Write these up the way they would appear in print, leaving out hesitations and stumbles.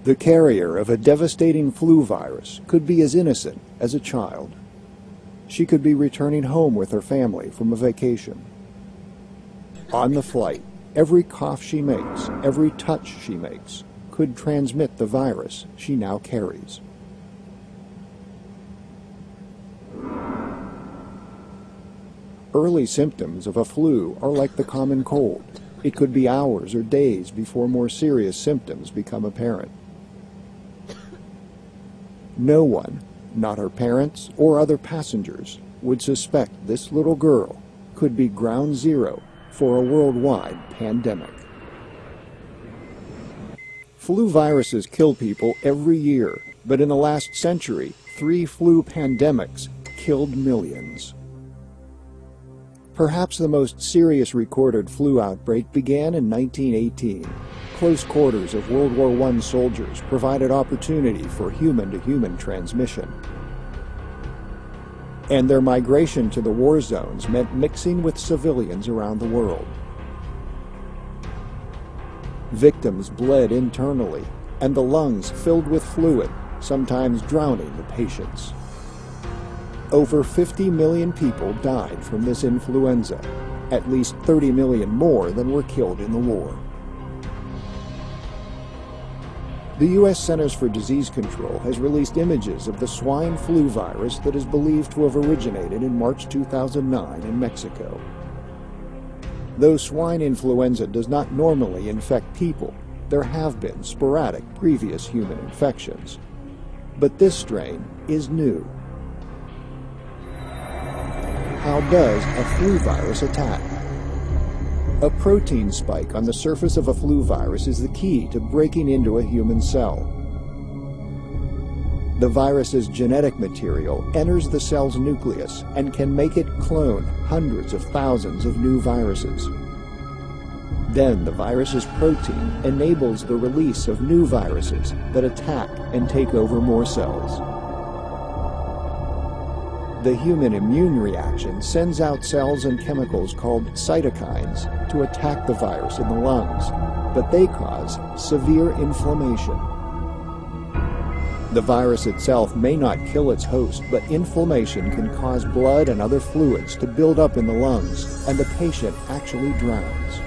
The carrier of a devastating flu virus could be as innocent as a child. She could be returning home with her family from a vacation. On the flight, every cough she makes, every touch she makes, could transmit the virus she now carries. Early symptoms of a flu are like the common cold. It could be hours or days before more serious symptoms become apparent. No one, not her parents or other passengers, would suspect this little girl could be ground zero for a worldwide pandemic. Flu viruses kill people every year, but in the last century, 3 flu pandemics killed millions. Perhaps the most serious recorded flu outbreak began in 1918. Close quarters of World War I soldiers provided opportunity for human-to-human transmission. And their migration to the war zones meant mixing with civilians around the world. Victims bled internally, and the lungs filled with fluid, sometimes drowning the patients. Over 50 million people died from this influenza, at least 30 million more than were killed in the war. The U.S. Centers for Disease Control has released images of the swine flu virus that is believed to have originated in March 2009 in Mexico. Though swine influenza does not normally infect people, there have been sporadic previous human infections. But this strain is new. How does a flu virus attack? A protein spike on the surface of a flu virus is the key to breaking into a human cell. The virus's genetic material enters the cell's nucleus and can make it clone hundreds of thousands of new viruses. Then the virus's protein enables the release of new viruses that attack and take over more cells. The human immune reaction sends out cells and chemicals called cytokines to attack the virus in the lungs, but they cause severe inflammation. The virus itself may not kill its host, but inflammation can cause blood and other fluids to build up in the lungs, and the patient actually drowns.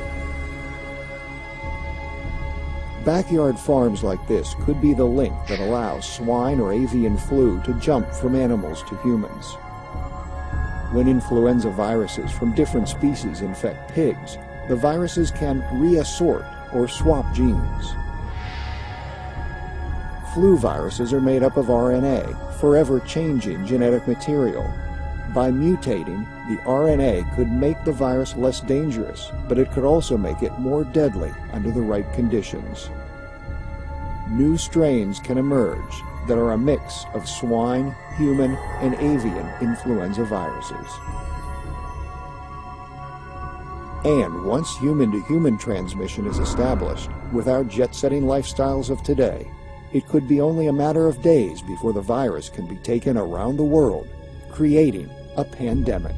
Backyard farms like this could be the link that allows swine or avian flu to jump from animals to humans. When influenza viruses from different species infect pigs, the viruses can reassort or swap genes. Flu viruses are made up of RNA, forever changing genetic material. By mutating, the RNA could make the virus less dangerous, but it could also make it more deadly under the right conditions. New strains can emerge that are a mix of swine, human, and avian influenza viruses. And once human-to-human transmission is established, with our jet-setting lifestyles of today, it could be only a matter of days before the virus can be taken around the world, creating a pandemic.